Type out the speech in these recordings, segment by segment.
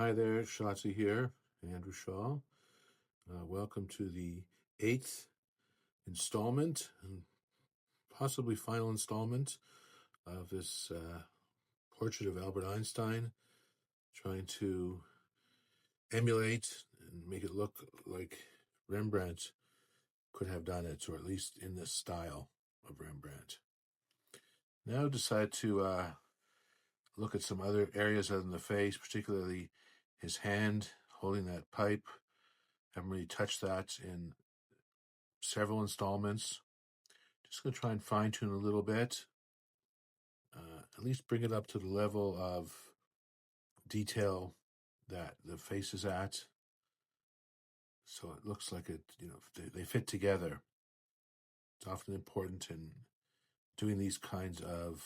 Hi there, Shotzi here, Andrew Shaw. Welcome to the 8th installment and possibly final installment of this portrait of Albert Einstein, trying to emulate and make it look like Rembrandt could have done it, or at least in the style of Rembrandt. Now decide to look at some other areas other than the face, particularly his hand holding that pipe. Haven't really touched that in several installments. Just going to try and fine tune a little bit, at least bring it up to the level of detail that the face is at, so it looks like it, they fit together. It's often important in doing these kinds of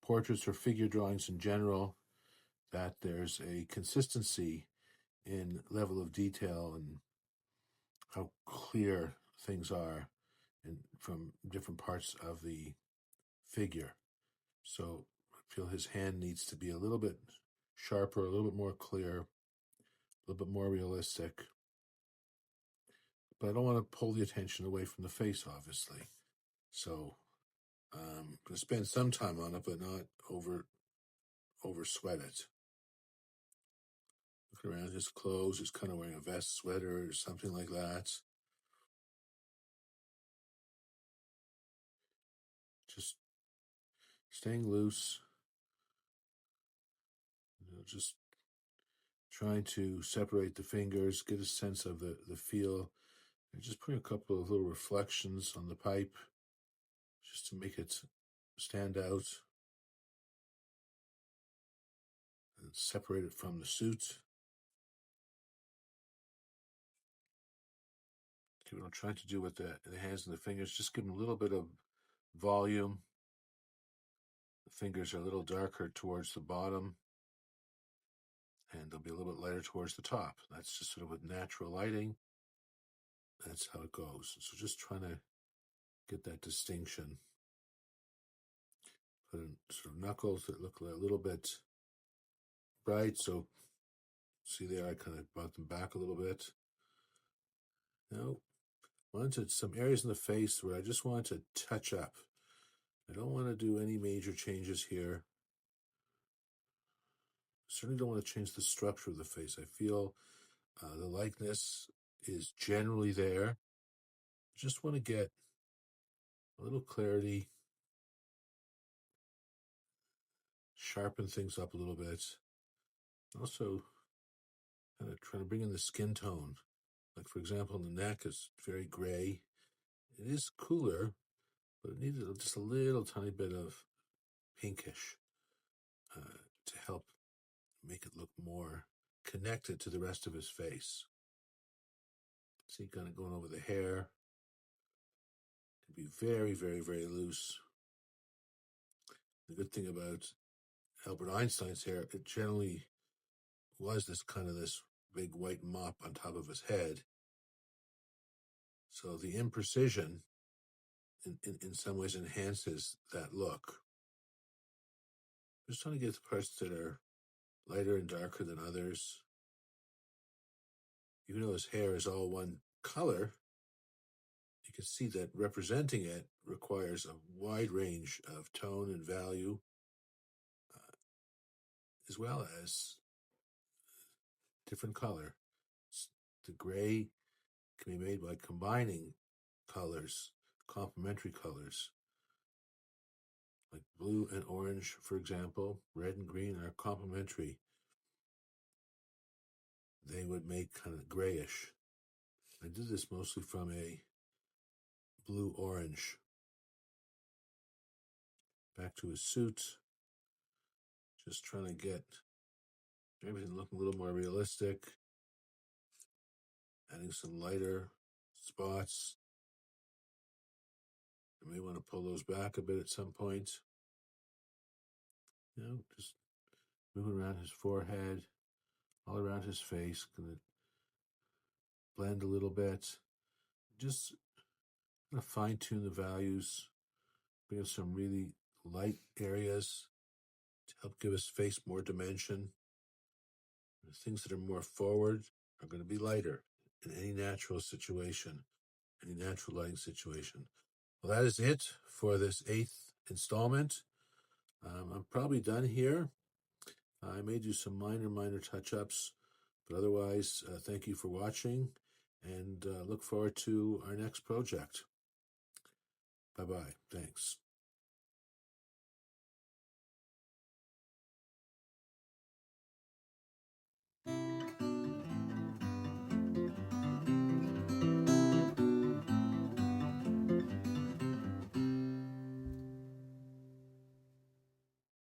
portraits or figure drawings in general that there's a consistency in level of detail and how clear things are from different parts of the figure. So I feel his hand needs to be a little bit sharper, a little bit more clear, a little bit more realistic. But I don't want to pull the attention away from the face, obviously. So I'm going to spend some time on it, but not over sweat it. Look around his clothes. He's kind of wearing a vest, sweater, or something like that. Just staying loose. Just trying to separate the fingers, get a sense of the feel. And just putting a couple of little reflections on the pipe just to make it stand out and separate it from the suit. Okay, what I'm trying to do with the hands and the fingers, just give them a little bit of volume. The fingers are a little darker towards the bottom, and they'll be a little bit lighter towards the top. That's just sort of with natural lighting. That's how it goes. So just trying to get that distinction. Put in sort of knuckles that look a little bit bright. So see there, I kind of brought them back a little bit. Now, wanted some areas in the face where I just want to touch up. I don't want to do any major changes here. Certainly don't want to change the structure of the face. I feel the likeness is generally there. Just want to get a little clarity, sharpen things up a little bit. Also, kind of trying to bring in the skin tone. Like, for example, the neck is very gray. It is cooler, but it needs just a little tiny bit of pinkish to help make it look more connected to the rest of his face. See, kind of going over the hair. Can be very, very, very loose. The good thing about Albert Einstein's hair, it generally was this big white mop on top of his head. So the imprecision in some ways enhances that look. Just trying to get the parts that are lighter and darker than others. Even though his hair is all one color, you can see that representing it requires a wide range of tone and value, as well as different color. The gray can be made by combining colors, complementary colors, like blue and orange, for example. Red and green are complementary. They would make kind of grayish. I did this mostly from a blue-orange. Back to his suit. Just trying to get everything looking a little more realistic. Adding some lighter spots. I may want to pull those back a bit at some point. Just moving around his forehead, all around his face. Gonna blend a little bit. Just gonna fine tune the values. Bring in some really light areas to help give his face more dimension. Things that are more forward are going to be lighter in any natural situation, any natural lighting situation. Well, that is it for this 8th installment. I'm probably done here. I may do some minor touch-ups, but otherwise, thank you for watching, and look forward to our next project. Bye-bye. Thanks.